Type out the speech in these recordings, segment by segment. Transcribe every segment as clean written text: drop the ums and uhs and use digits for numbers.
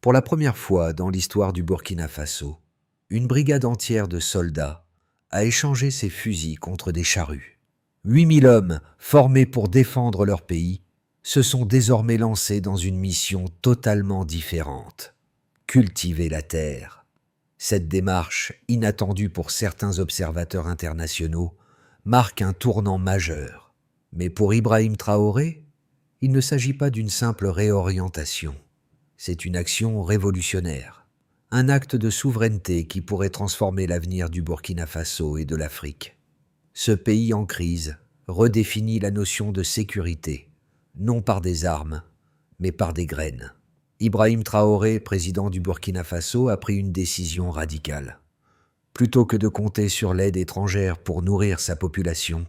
Pour la première fois dans l'histoire du Burkina Faso, une brigade entière de soldats a échangé ses fusils contre des charrues. 8000 hommes, formés pour défendre leur pays, se sont désormais lancés dans une mission totalement différente: cultiver la terre. Cette démarche, inattendue pour certains observateurs internationaux, marque un tournant majeur. Mais pour Ibrahim Traoré, il ne s'agit pas d'une simple réorientation. C'est une action révolutionnaire, un acte de souveraineté qui pourrait transformer l'avenir du Burkina Faso et de l'Afrique. Ce pays en crise redéfinit la notion de sécurité, non par des armes, mais par des graines. Ibrahim Traoré, président du Burkina Faso, a pris une décision radicale. Plutôt que de compter sur l'aide étrangère pour nourrir sa population,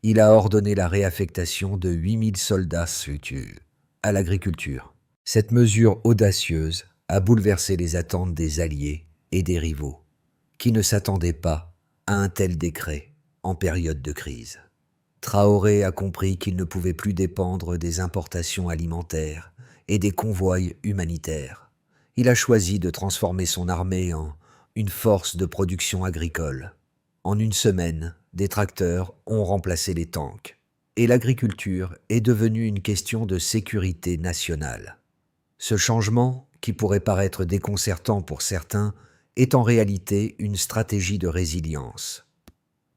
il a ordonné la réaffectation de 8000 soldats à l'agriculture. Cette mesure audacieuse a bouleversé les attentes des alliés et des rivaux, qui ne s'attendaient pas à un tel décret en période de crise. Traoré a compris qu'il ne pouvait plus dépendre des importations alimentaires et des convois humanitaires. Il a choisi de transformer son armée en une force de production agricole. En une semaine, des tracteurs ont remplacé les tanks, et l'agriculture est devenue une question de sécurité nationale. Ce changement, qui pourrait paraître déconcertant pour certains, est en réalité une stratégie de résilience.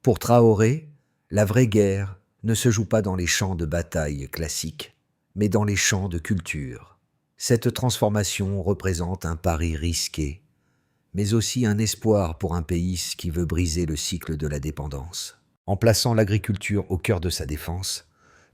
Pour Traoré, la vraie guerre ne se joue pas dans les champs de bataille classiques, mais dans les champs de culture. Cette transformation représente un pari risqué, mais aussi un espoir pour un pays qui veut briser le cycle de la dépendance. En plaçant l'agriculture au cœur de sa défense,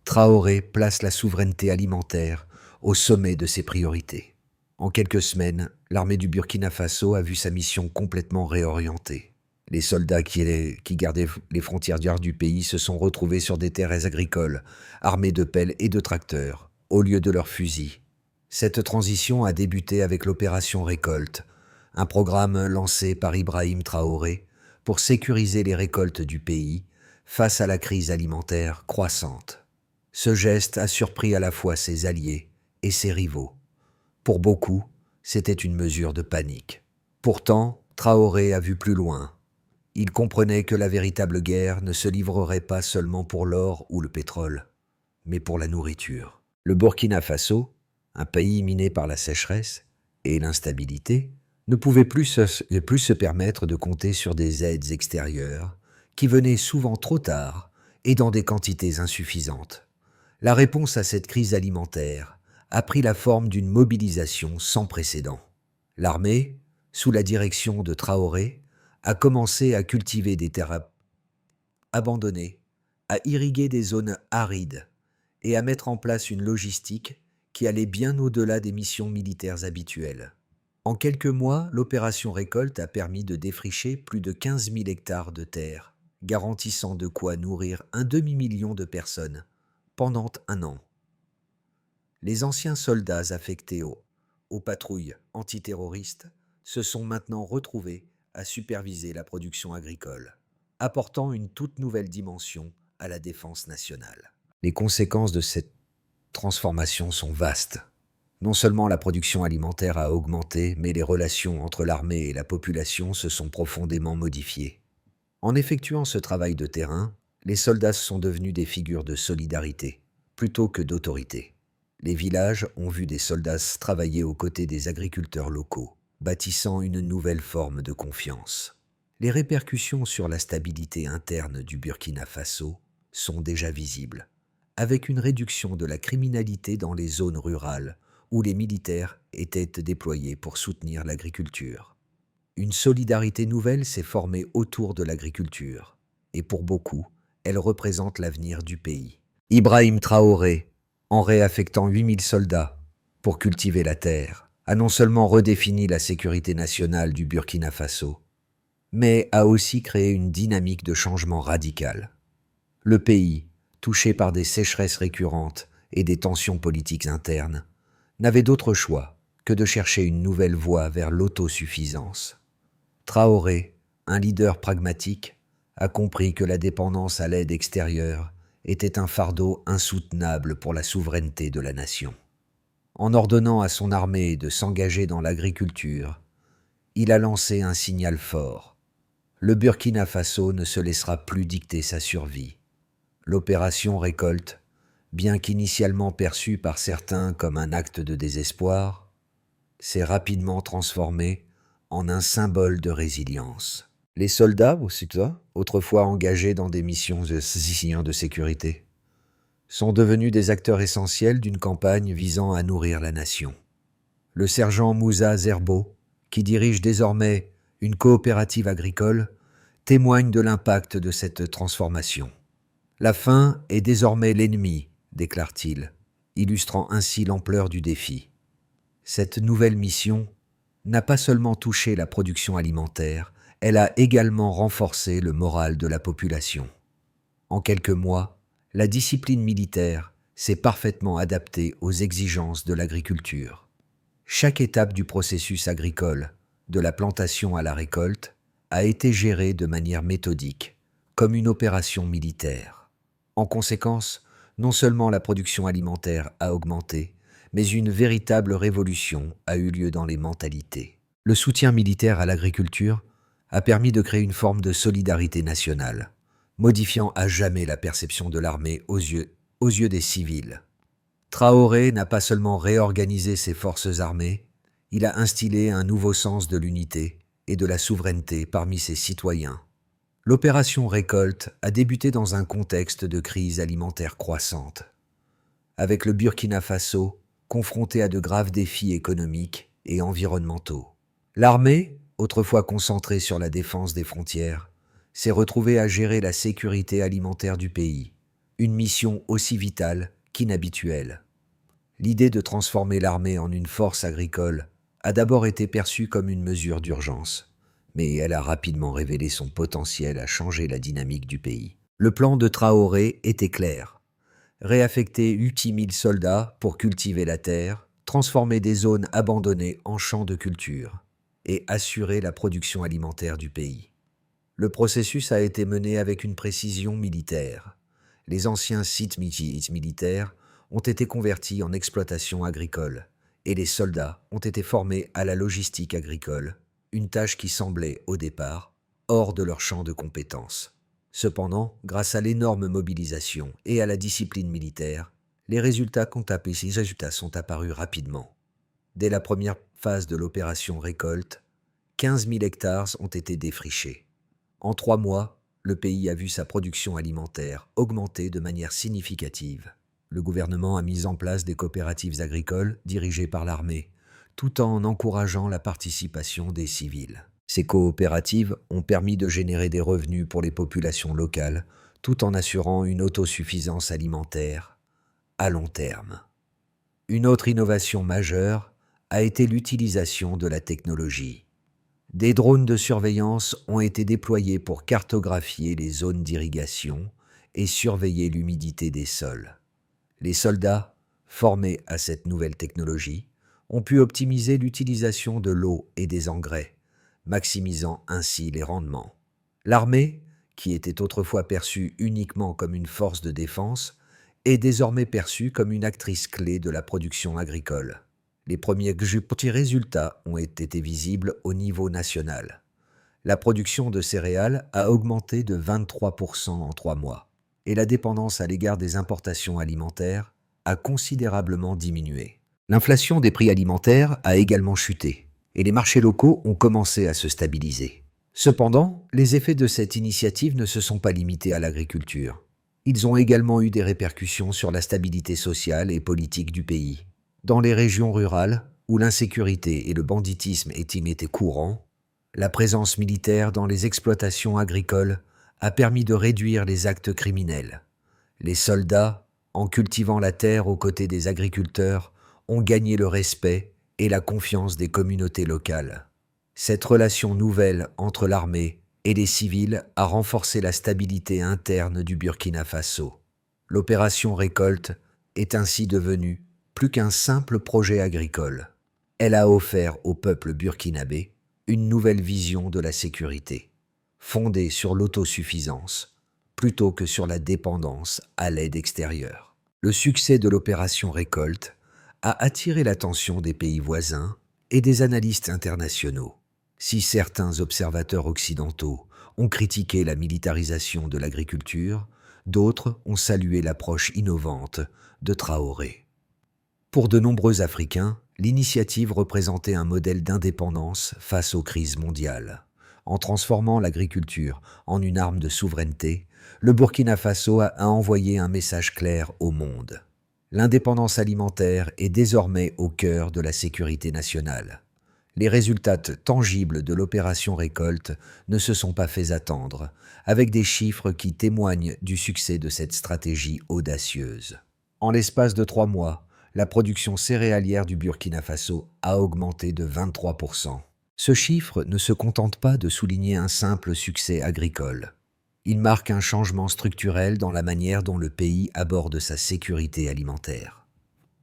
Traoré place la souveraineté alimentaire au sommet de ses priorités. En quelques semaines, l'armée du Burkina Faso a vu sa mission complètement réorientée. Les soldats qui gardaient les frontières du pays se sont retrouvés sur des terres agricoles, armés de pelles et de tracteurs, au lieu de leurs fusils. Cette transition a débuté avec l'opération Récolte, un programme lancé par Ibrahim Traoré pour sécuriser les récoltes du pays face à la crise alimentaire croissante. Ce geste a surpris à la fois ses alliés et ses rivaux. Pour beaucoup, c'était une mesure de panique. Pourtant, Traoré a vu plus loin. Il comprenait que la véritable guerre ne se livrerait pas seulement pour l'or ou le pétrole, mais pour la nourriture. Le Burkina Faso, un pays miné par la sécheresse et l'instabilité, ne pouvait plus se permettre de compter sur des aides extérieures qui venaient souvent trop tard et dans des quantités insuffisantes. La réponse à cette crise alimentaire a pris la forme d'une mobilisation sans précédent. L'armée, sous la direction de Traoré, a commencé à cultiver des terres abandonnées, à irriguer des zones arides et à mettre en place une logistique qui allait bien au-delà des missions militaires habituelles. En quelques mois, l'opération Récolte a permis de défricher plus de 15 000 hectares de terre, garantissant de quoi nourrir un demi-million de personnes pendant un an. Les anciens soldats affectés aux patrouilles antiterroristes se sont maintenant retrouvés à superviser la production agricole, apportant une toute nouvelle dimension à la défense nationale. Les conséquences de cette transformation sont vastes. Non seulement la production alimentaire a augmenté, mais les relations entre l'armée et la population se sont profondément modifiées. En effectuant ce travail de terrain, les soldats sont devenus des figures de solidarité, plutôt que d'autorité. Les villages ont vu des soldats travailler aux côtés des agriculteurs locaux, bâtissant une nouvelle forme de confiance. Les répercussions sur la stabilité interne du Burkina Faso sont déjà visibles, avec une réduction de la criminalité dans les zones rurales où les militaires étaient déployés pour soutenir l'agriculture. Une solidarité nouvelle s'est formée autour de l'agriculture, et pour beaucoup, elle représente l'avenir du pays. Ibrahim Traoré, en réaffectant 8000 soldats pour cultiver la terre, a non seulement redéfini la sécurité nationale du Burkina Faso, mais a aussi créé une dynamique de changement radical. Le pays, touché par des sécheresses récurrentes et des tensions politiques internes, n'avait d'autre choix que de chercher une nouvelle voie vers l'autosuffisance. Traoré, un leader pragmatique, a compris que la dépendance à l'aide extérieure était un fardeau insoutenable pour la souveraineté de la nation. En ordonnant à son armée de s'engager dans l'agriculture, il a lancé un signal fort. Le Burkina Faso ne se laissera plus dicter sa survie. L'opération Récolte, bien qu'initialement perçue par certains comme un acte de désespoir, s'est rapidement transformée en un symbole de résilience. Les soldats, autrefois engagés dans des missions de sécurité, sont devenus des acteurs essentiels d'une campagne visant à nourrir la nation. Le sergent Moussa Zerbo, qui dirige désormais une coopérative agricole, témoigne de l'impact de cette transformation. La faim est désormais l'ennemi, déclare-t-il, illustrant ainsi l'ampleur du défi. Cette nouvelle mission n'a pas seulement touché la production alimentaire, elle a également renforcé le moral de la population. En quelques mois, la discipline militaire s'est parfaitement adaptée aux exigences de l'agriculture. Chaque étape du processus agricole, de la plantation à la récolte, a été gérée de manière méthodique, comme une opération militaire. En conséquence, non seulement la production alimentaire a augmenté, mais une véritable révolution a eu lieu dans les mentalités. Le soutien militaire à l'agriculture a permis de créer une forme de solidarité nationale, modifiant à jamais la perception de l'armée aux yeux des civils. Traoré n'a pas seulement réorganisé ses forces armées, il a instillé un nouveau sens de l'unité et de la souveraineté parmi ses citoyens. L'opération Récolte a débuté dans un contexte de crise alimentaire croissante, avec le Burkina Faso confronté à de graves défis économiques et environnementaux. L'armée, autrefois concentrée sur la défense des frontières, s'est retrouvée à gérer la sécurité alimentaire du pays, une mission aussi vitale qu'inhabituelle. L'idée de transformer l'armée en une force agricole a d'abord été perçue comme une mesure d'urgence, mais elle a rapidement révélé son potentiel à changer la dynamique du pays. Le plan de Traoré était clair. Réaffecter 8 000 soldats pour cultiver la terre, transformer des zones abandonnées en champs de culture et assurer la production alimentaire du pays. Le processus a été mené avec une précision militaire. Les anciens sites militaires ont été convertis en exploitation agricole et les soldats ont été formés à la logistique agricole, une tâche qui semblait, au départ, hors de leur champ de compétences. Cependant, grâce à l'énorme mobilisation et à la discipline militaire, les résultats sont apparus rapidement. Dès la première phase de l'opération Récolte, 15 000 hectares ont été défrichés. En 3 mois, le pays a vu sa production alimentaire augmenter de manière significative. Le gouvernement a mis en place des coopératives agricoles dirigées par l'armée, tout en encourageant la participation des civils. Ces coopératives ont permis de générer des revenus pour les populations locales, tout en assurant une autosuffisance alimentaire à long terme. Une autre innovation majeure a été l'utilisation de la technologie. Des drones de surveillance ont été déployés pour cartographier les zones d'irrigation et surveiller l'humidité des sols. Les soldats, formés à cette nouvelle technologie, ont pu optimiser l'utilisation de l'eau et des engrais, maximisant ainsi les rendements. L'armée, qui était autrefois perçue uniquement comme une force de défense, est désormais perçue comme une actrice clé de la production agricole. Les premiers petits résultats ont été visibles au niveau national. La production de céréales a augmenté de 23% en 3 mois, et la dépendance à l'égard des importations alimentaires a considérablement diminué. L'inflation des prix alimentaires a également chuté, et les marchés locaux ont commencé à se stabiliser. Cependant, les effets de cette initiative ne se sont pas limités à l'agriculture. Ils ont également eu des répercussions sur la stabilité sociale et politique du pays. Dans les régions rurales, où l'insécurité et le banditisme étaient courants, la présence militaire dans les exploitations agricoles a permis de réduire les actes criminels. Les soldats, en cultivant la terre aux côtés des agriculteurs, ont gagné le respect et la confiance des communautés locales. Cette relation nouvelle entre l'armée et les civils a renforcé la stabilité interne du Burkina Faso. L'opération Récolte est ainsi devenue plus qu'un simple projet agricole. Elle a offert au peuple burkinabé une nouvelle vision de la sécurité, fondée sur l'autosuffisance plutôt que sur la dépendance à l'aide extérieure. Le succès de l'opération Récolte a attiré l'attention des pays voisins et des analystes internationaux. Si certains observateurs occidentaux ont critiqué la militarisation de l'agriculture, d'autres ont salué l'approche innovante de Traoré. Pour de nombreux Africains, l'initiative représentait un modèle d'indépendance face aux crises mondiales. En transformant l'agriculture en une arme de souveraineté, le Burkina Faso a envoyé un message clair au monde. L'indépendance alimentaire est désormais au cœur de la sécurité nationale. Les résultats tangibles de l'opération récolte ne se sont pas fait attendre, avec des chiffres qui témoignent du succès de cette stratégie audacieuse. En l'espace de 3 mois, la production céréalière du Burkina Faso a augmenté de 23%. Ce chiffre ne se contente pas de souligner un simple succès agricole. Il marque un changement structurel dans la manière dont le pays aborde sa sécurité alimentaire.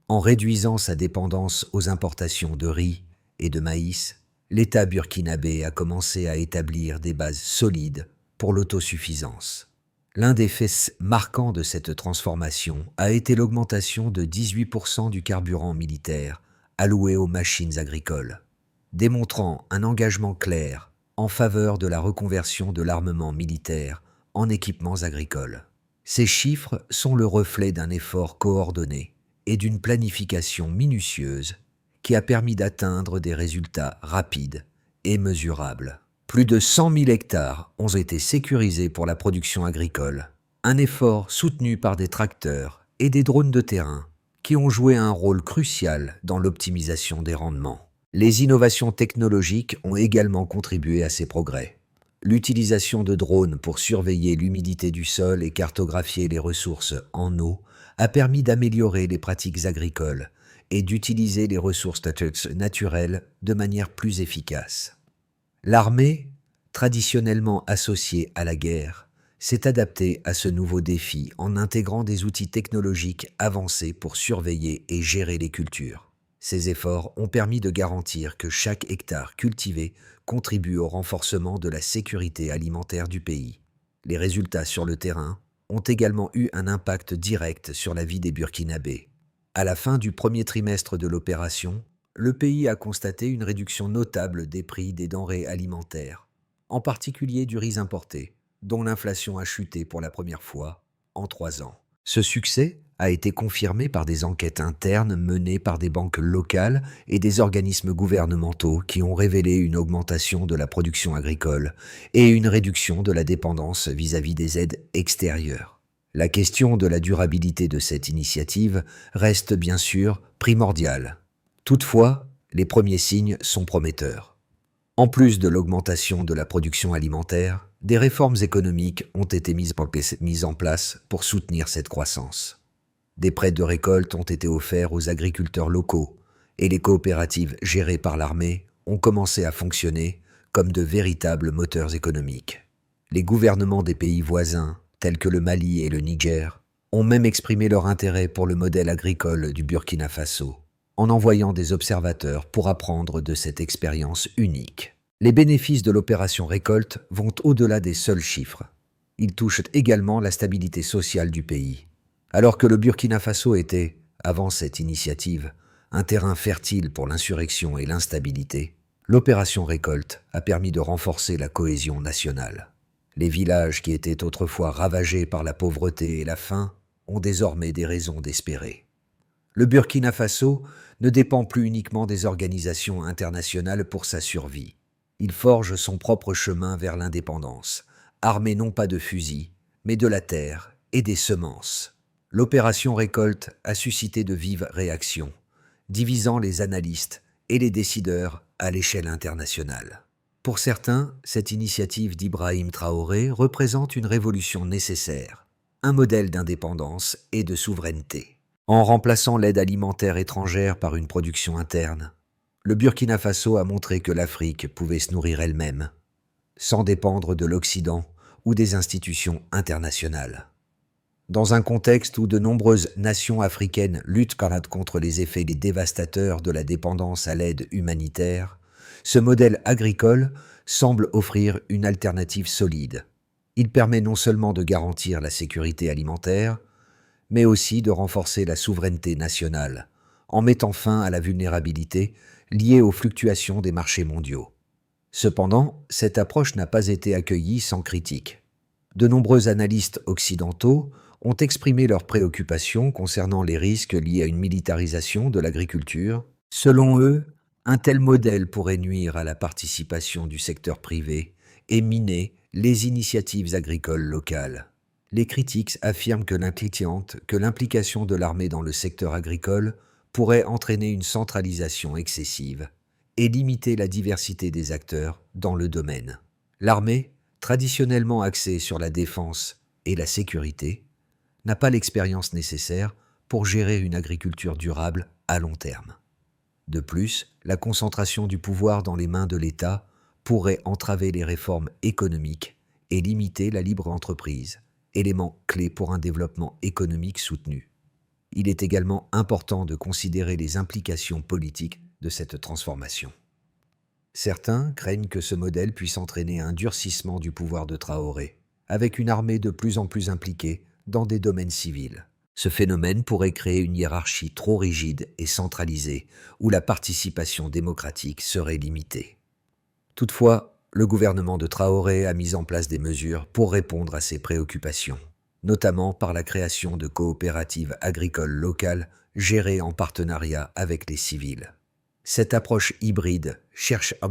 En réduisant sa dépendance aux importations de riz et de maïs, l'État burkinabé a commencé à établir des bases solides pour l'autosuffisance. L'un des faits marquants de cette transformation a été l'augmentation de 18% du carburant militaire alloué aux machines agricoles, démontrant un engagement clair en faveur de la reconversion de l'armement militaire en équipements agricoles. Ces chiffres sont le reflet d'un effort coordonné et d'une planification minutieuse qui a permis d'atteindre des résultats rapides et mesurables. Plus de 100 000 hectares ont été sécurisés pour la production agricole, un effort soutenu par des tracteurs et des drones de terrain qui ont joué un rôle crucial dans l'optimisation des rendements. Les innovations technologiques ont également contribué à ces progrès. L'utilisation de drones pour surveiller l'humidité du sol et cartographier les ressources en eau a permis d'améliorer les pratiques agricoles et d'utiliser les ressources naturelles de manière plus efficace. L'armée, traditionnellement associée à la guerre, s'est adaptée à ce nouveau défi en intégrant des outils technologiques avancés pour surveiller et gérer les cultures. Ces efforts ont permis de garantir que chaque hectare cultivé contribue au renforcement de la sécurité alimentaire du pays. Les résultats sur le terrain ont également eu un impact direct sur la vie des Burkinabés. À la fin du premier trimestre de l'opération, le pays a constaté une réduction notable des prix des denrées alimentaires, en particulier du riz importé, dont l'inflation a chuté pour la première fois en 3 ans. Ce succès a été confirmé par des enquêtes internes menées par des banques locales et des organismes gouvernementaux qui ont révélé une augmentation de la production agricole et une réduction de la dépendance vis-à-vis des aides extérieures. La question de la durabilité de cette initiative reste bien sûr primordiale. Toutefois, les premiers signes sont prometteurs. En plus de l'augmentation de la production alimentaire, des réformes économiques ont été mises en place pour soutenir cette croissance. Des prêts de récolte ont été offerts aux agriculteurs locaux et les coopératives gérées par l'armée ont commencé à fonctionner comme de véritables moteurs économiques. Les gouvernements des pays voisins, tels que le Mali et le Niger, ont même exprimé leur intérêt pour le modèle agricole du Burkina Faso, en envoyant des observateurs pour apprendre de cette expérience unique. Les bénéfices de l'opération récolte vont au-delà des seuls chiffres. Ils touchent également la stabilité sociale du pays. Alors que le Burkina Faso était, avant cette initiative, un terrain fertile pour l'insurrection et l'instabilité, l'opération récolte a permis de renforcer la cohésion nationale. Les villages qui étaient autrefois ravagés par la pauvreté et la faim ont désormais des raisons d'espérer. Le Burkina Faso ne dépend plus uniquement des organisations internationales pour sa survie. Il forge son propre chemin vers l'indépendance, armé non pas de fusils, mais de la terre et des semences. L'opération récolte a suscité de vives réactions, divisant les analystes et les décideurs à l'échelle internationale. Pour certains, cette initiative d'Ibrahim Traoré représente une révolution nécessaire, un modèle d'indépendance et de souveraineté. En remplaçant l'aide alimentaire étrangère par une production interne, le Burkina Faso a montré que l'Afrique pouvait se nourrir elle-même, sans dépendre de l'Occident ou des institutions internationales. Dans un contexte où de nombreuses nations africaines luttent contre les effets dévastateurs de la dépendance à l'aide humanitaire, ce modèle agricole semble offrir une alternative solide. Il permet non seulement de garantir la sécurité alimentaire, mais aussi de renforcer la souveraineté nationale, en mettant fin à la vulnérabilité liée aux fluctuations des marchés mondiaux. Cependant, cette approche n'a pas été accueillie sans critique. De nombreux analystes occidentaux ont exprimé leurs préoccupations concernant les risques liés à une militarisation de l'agriculture. Selon eux, un tel modèle pourrait nuire à la participation du secteur privé et miner les initiatives agricoles locales. Les critiques affirment que l'implication de l'armée dans le secteur agricole pourrait entraîner une centralisation excessive et limiter la diversité des acteurs dans le domaine. L'armée, traditionnellement axée sur la défense et la sécurité, n'a pas l'expérience nécessaire pour gérer une agriculture durable à long terme. De plus, la concentration du pouvoir dans les mains de l'État pourrait entraver les réformes économiques et limiter la libre entreprise, élément clé pour un développement économique soutenu. Il est également important de considérer les implications politiques de cette transformation. Certains craignent que ce modèle puisse entraîner un durcissement du pouvoir de Traoré, avec une armée de plus en plus impliquée dans des domaines civils. Ce phénomène pourrait créer une hiérarchie trop rigide et centralisée, où la participation démocratique serait limitée. Toutefois, le gouvernement de Traoré a mis en place des mesures pour répondre à ces préoccupations, notamment par la création de coopératives agricoles locales gérées en partenariat avec les civils. Cette approche hybride cherche à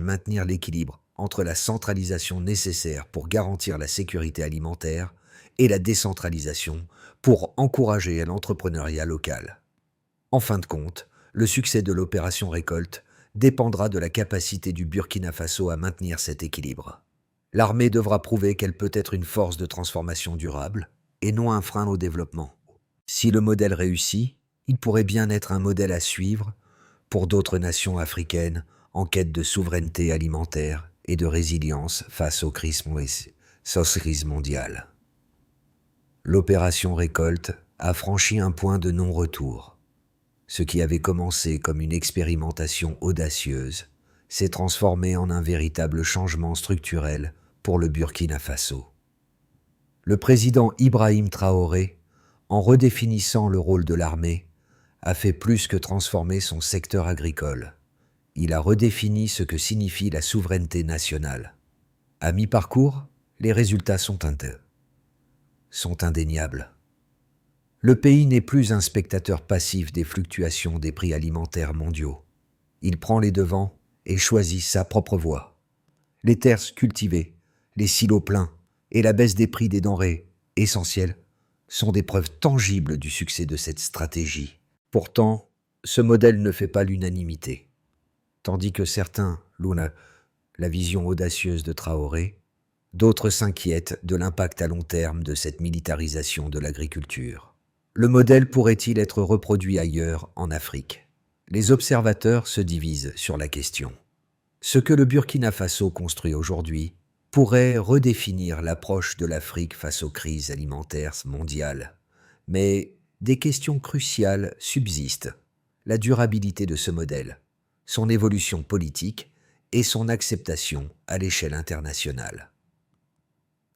maintenir l'équilibre entre la centralisation nécessaire pour garantir la sécurité alimentaire et la décentralisation pour encourager l'entrepreneuriat local. En fin de compte, le succès de l'opération Récolte dépendra de la capacité du Burkina Faso à maintenir cet équilibre. L'armée devra prouver qu'elle peut être une force de transformation durable et non un frein au développement. Si le modèle réussit, il pourrait bien être un modèle à suivre pour d'autres nations africaines en quête de souveraineté alimentaire et de résilience face aux crises mondiales. L'opération Récolte a franchi un point de non-retour. Ce qui avait commencé comme une expérimentation audacieuse s'est transformé en un véritable changement structurel pour le Burkina Faso. Le président Ibrahim Traoré, en redéfinissant le rôle de l'armée, a fait plus que transformer son secteur agricole. Il a redéfini ce que signifie la souveraineté nationale. À mi-parcours, les résultats sont indéniables. Le pays n'est plus un spectateur passif des fluctuations des prix alimentaires mondiaux. Il prend les devants et choisit sa propre voie. Les terres cultivées, les silos pleins et la baisse des prix des denrées essentielles sont des preuves tangibles du succès de cette stratégie. Pourtant, ce modèle ne fait pas l'unanimité. Tandis que certains louent la vision audacieuse de Traoré, d'autres s'inquiètent de l'impact à long terme de cette militarisation de l'agriculture. Le modèle pourrait-il être reproduit ailleurs en Afrique? Les observateurs se divisent sur la question. Ce que le Burkina Faso construit aujourd'hui pourrait redéfinir l'approche de l'Afrique face aux crises alimentaires mondiales. Mais des questions cruciales subsistent. La durabilité de ce modèle, son évolution politique et son acceptation à l'échelle internationale.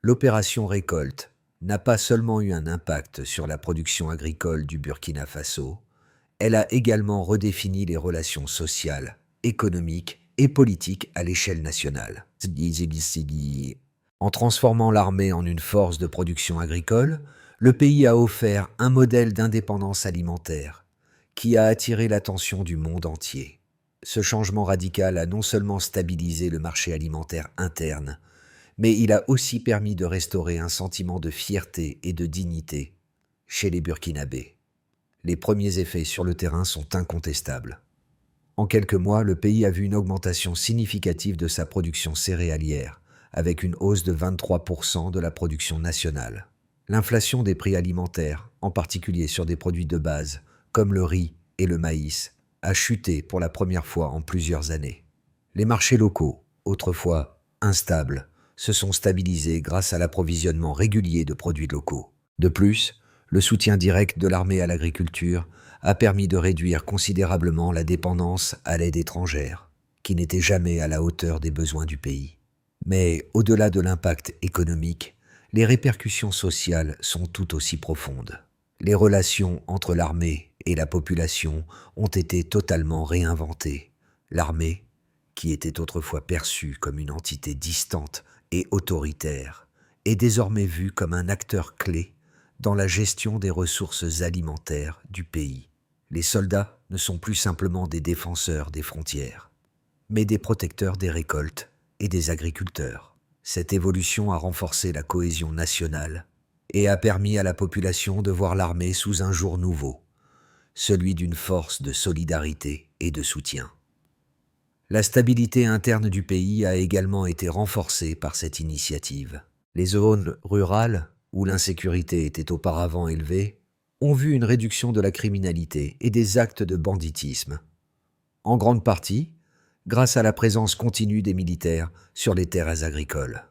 L'opération Récolte n'a pas seulement eu un impact sur la production agricole du Burkina Faso, elle a également redéfini les relations sociales, économiques et politiques à l'échelle nationale. En transformant l'armée en une force de production agricole, le pays a offert un modèle d'indépendance alimentaire qui a attiré l'attention du monde entier. Ce changement radical a non seulement stabilisé le marché alimentaire interne, mais il a aussi permis de restaurer un sentiment de fierté et de dignité chez les Burkinabés. Les premiers effets sur le terrain sont incontestables. En quelques mois, le pays a vu une augmentation significative de sa production céréalière, avec une hausse de 23% de la production nationale. L'inflation des prix alimentaires, en particulier sur des produits de base, comme le riz et le maïs, a chuté pour la première fois en plusieurs années. Les marchés locaux, autrefois instables, se sont stabilisés grâce à l'approvisionnement régulier de produits locaux. De plus, le soutien direct de l'armée à l'agriculture a permis de réduire considérablement la dépendance à l'aide étrangère, qui n'était jamais à la hauteur des besoins du pays. Mais au-delà de l'impact économique, les répercussions sociales sont tout aussi profondes. Les relations entre l'armée et la population ont été totalement réinventées. L'armée, qui était autrefois perçue comme une entité distante et autoritaire, est désormais vue comme un acteur clé dans la gestion des ressources alimentaires du pays. Les soldats ne sont plus simplement des défenseurs des frontières, mais des protecteurs des récoltes et des agriculteurs. Cette évolution a renforcé la cohésion nationale et a permis à la population de voir l'armée sous un jour nouveau, celui d'une force de solidarité et de soutien. La stabilité interne du pays a également été renforcée par cette initiative. Les zones rurales, où l'insécurité était auparavant élevée, ont vu une réduction de la criminalité et des actes de banditisme, en grande partie grâce à la présence continue des militaires sur les terres agricoles.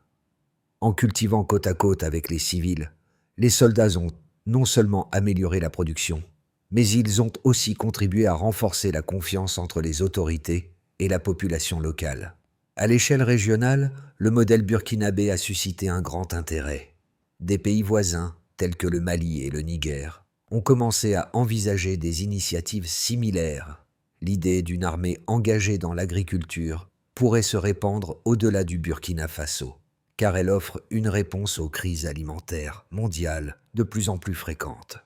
En cultivant côte à côte avec les civils, les soldats ont non seulement amélioré la production, mais ils ont aussi contribué à renforcer la confiance entre les autorités et la population locale. À l'échelle régionale, le modèle burkinabé a suscité un grand intérêt. Des pays voisins, tels que le Mali et le Niger, ont commencé à envisager des initiatives similaires. L'idée d'une armée engagée dans l'agriculture pourrait se répandre au-delà du Burkina Faso, car elle offre une réponse aux crises alimentaires mondiales de plus en plus fréquentes.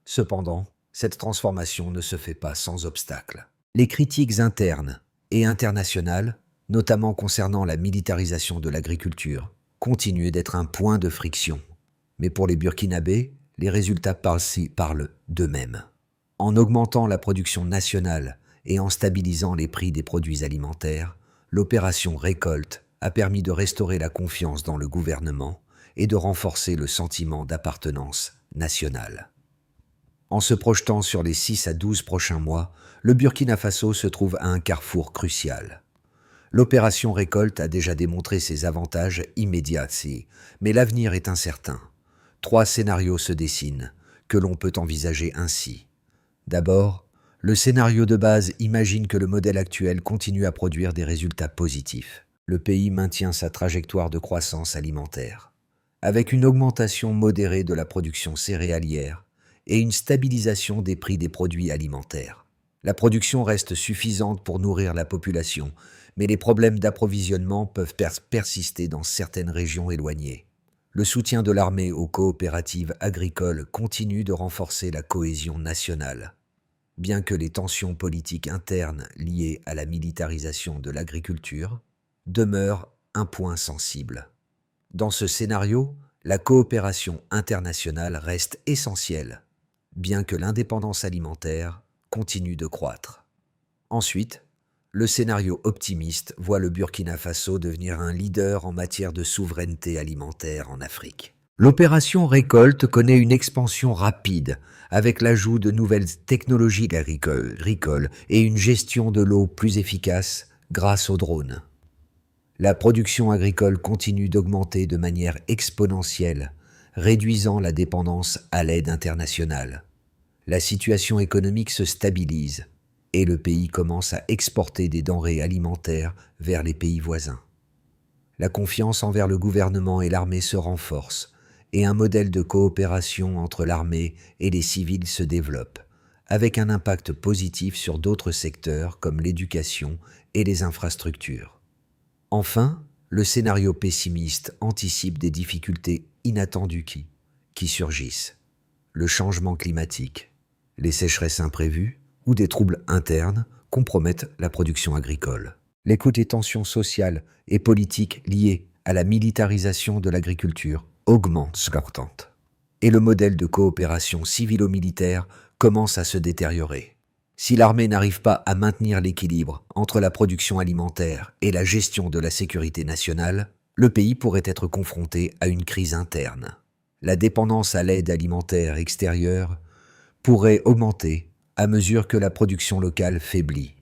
Cependant, cette transformation ne se fait pas sans obstacle. Les critiques internes et internationales, notamment concernant la militarisation de l'agriculture, continuent d'être un point de friction. Mais pour les Burkinabés, les résultats parlent d'eux-mêmes. En augmentant la production nationale et en stabilisant les prix des produits alimentaires, l'opération Récolte a permis de restaurer la confiance dans le gouvernement et de renforcer le sentiment d'appartenance nationale. En se projetant sur les 6 à 12 prochains mois, le Burkina Faso se trouve à un carrefour crucial. L'opération Récolte a déjà démontré ses avantages immédiats, mais l'avenir est incertain. 3 scénarios se dessinent, que l'on peut envisager ainsi. D'abord, le scénario de base imagine que le modèle actuel continue à produire des résultats positifs. Le pays maintient sa trajectoire de croissance alimentaire, avec une augmentation modérée de la production céréalière et une stabilisation des prix des produits alimentaires. La production reste suffisante pour nourrir la population, mais les problèmes d'approvisionnement peuvent persister dans certaines régions éloignées. Le soutien de l'armée aux coopératives agricoles continue de renforcer la cohésion nationale. Bien que les tensions politiques internes liées à la militarisation de l'agriculture demeurent un point sensible. Dans ce scénario, la coopération internationale reste essentielle, bien que l'indépendance alimentaire continue de croître. Ensuite, le scénario optimiste voit le Burkina Faso devenir un leader en matière de souveraineté alimentaire en Afrique. L'opération Récolte connaît une expansion rapide, avec l'ajout de nouvelles technologies agricoles et une gestion de l'eau plus efficace grâce aux drones. La production agricole continue d'augmenter de manière exponentielle, réduisant la dépendance à l'aide internationale. La situation économique se stabilise et le pays commence à exporter des denrées alimentaires vers les pays voisins. La confiance envers le gouvernement et l'armée se renforce et un modèle de coopération entre l'armée et les civils se développe, avec un impact positif sur d'autres secteurs comme l'éducation et les infrastructures. Enfin, le scénario pessimiste anticipe des difficultés inattendues qui surgissent. Le changement climatique, les sécheresses imprévues ou des troubles internes compromettent la production agricole. Les coûts des tensions sociales et politiques liées à la militarisation de l'agriculture augmentent et le modèle de coopération civilo-militaire commence à se détériorer. Si l'armée n'arrive pas à maintenir l'équilibre entre la production alimentaire et la gestion de la sécurité nationale, le pays pourrait être confronté à une crise interne. La dépendance à l'aide alimentaire extérieure pourrait augmenter à mesure que la production locale faiblit.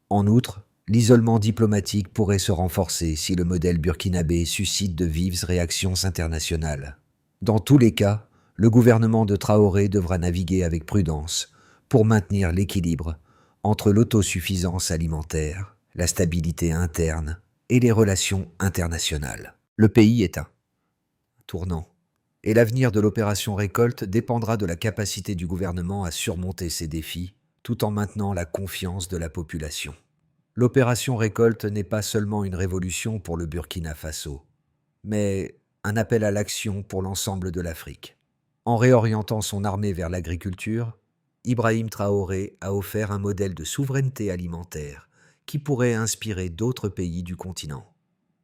En outre, l'isolement diplomatique pourrait se renforcer si le modèle burkinabé suscite de vives réactions internationales. Dans tous les cas, le gouvernement de Traoré devra naviguer avec prudence pour maintenir l'équilibre entre l'autosuffisance alimentaire, la stabilité interne et les relations internationales. Le pays est un tournant Et l'avenir de l'opération Récolte dépendra de la capacité du gouvernement à surmonter ces défis, tout en maintenant la confiance de la population. L'opération Récolte n'est pas seulement une révolution pour le Burkina Faso, mais un appel à l'action pour l'ensemble de l'Afrique. En réorientant son armée vers l'agriculture, Ibrahim Traoré a offert un modèle de souveraineté alimentaire qui pourrait inspirer d'autres pays du continent.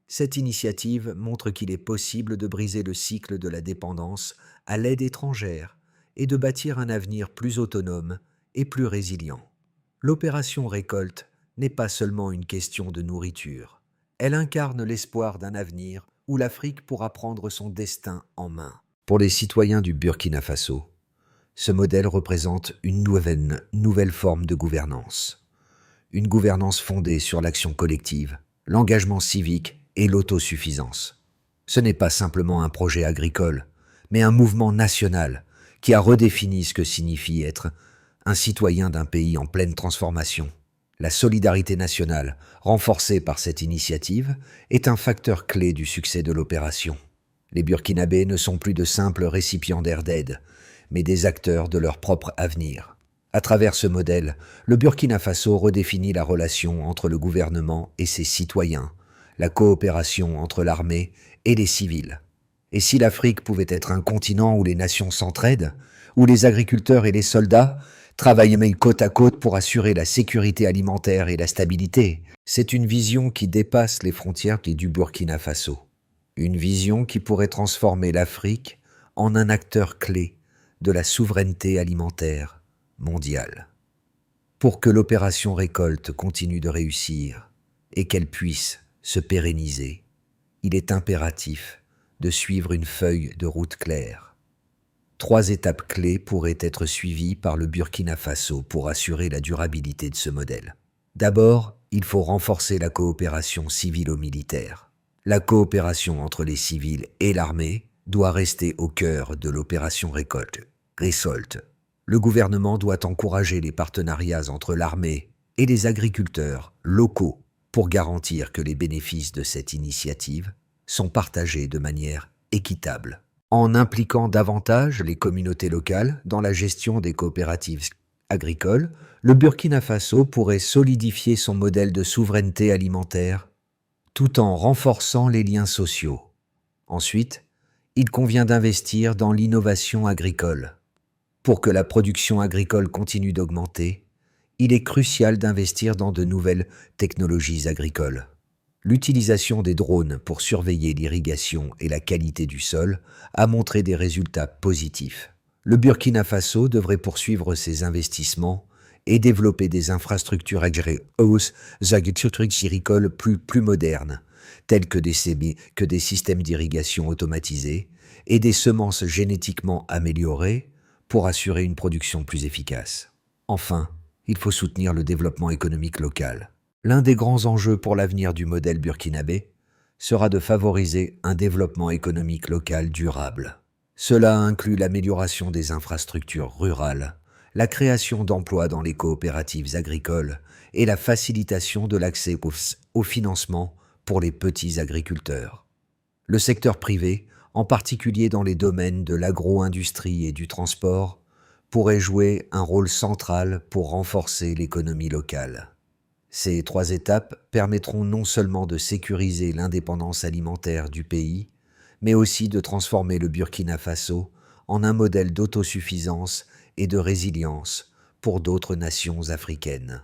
Cette initiative montre qu'il est possible de briser le cycle de la dépendance à l'aide étrangère et de bâtir un avenir plus autonome et plus résilient. L'opération Récolte n'est pas seulement une question de nourriture. Elle incarne l'espoir d'un avenir où l'Afrique pourra prendre son destin en main. Pour les citoyens du Burkina Faso, ce modèle représente une nouvelle forme de gouvernance. Une gouvernance fondée sur l'action collective, l'engagement civique et l'autosuffisance. Ce n'est pas simplement un projet agricole, mais un mouvement national qui a redéfini ce que signifie être un citoyen d'un pays en pleine transformation. La solidarité nationale, renforcée par cette initiative, est un facteur clé du succès de l'opération. Les Burkinabés ne sont plus de simples récipiendaires d'aide, mais des acteurs de leur propre avenir. À travers ce modèle, le Burkina Faso redéfinit la relation entre le gouvernement et ses citoyens, la coopération entre l'armée et les civils. Et si l'Afrique pouvait être un continent où les nations s'entraident, où les agriculteurs et les soldats travailler côte à côte pour assurer la sécurité alimentaire et la stabilité. C'est une vision qui dépasse les frontières du Burkina Faso. Une vision qui pourrait transformer l'Afrique en un acteur clé de la souveraineté alimentaire mondiale. Pour que l'opération Récolte continue de réussir et qu'elle puisse se pérenniser, il est impératif de suivre une feuille de route claire. 3 étapes clés pourraient être suivies par le Burkina Faso pour assurer la durabilité de ce modèle. D'abord, il faut renforcer la coopération civilo-militaire. La coopération entre les civils et l'armée doit rester au cœur de l'opération Récolte. Le gouvernement doit encourager les partenariats entre l'armée et les agriculteurs locaux pour garantir que les bénéfices de cette initiative sont partagés de manière équitable. En impliquant davantage les communautés locales dans la gestion des coopératives agricoles, le Burkina Faso pourrait solidifier son modèle de souveraineté alimentaire tout en renforçant les liens sociaux. Ensuite, il convient d'investir dans l'innovation agricole. Pour que la production agricole continue d'augmenter, il est crucial d'investir dans de nouvelles technologies agricoles. L'utilisation des drones pour surveiller l'irrigation et la qualité du sol a montré des résultats positifs. Le Burkina Faso devrait poursuivre ses investissements et développer des infrastructures agricoles plus modernes, telles que des systèmes d'irrigation automatisés et des semences génétiquement améliorées pour assurer une production plus efficace. Enfin, il faut soutenir le développement économique local. L'un des grands enjeux pour l'avenir du modèle burkinabé sera de favoriser un développement économique local durable. Cela inclut l'amélioration des infrastructures rurales, la création d'emplois dans les coopératives agricoles et la facilitation de l'accès au financement pour les petits agriculteurs. Le secteur privé, en particulier dans les domaines de l'agro-industrie et du transport, pourrait jouer un rôle central pour renforcer l'économie locale. Ces 3 étapes permettront non seulement de sécuriser l'indépendance alimentaire du pays, mais aussi de transformer le Burkina Faso en un modèle d'autosuffisance et de résilience pour d'autres nations africaines.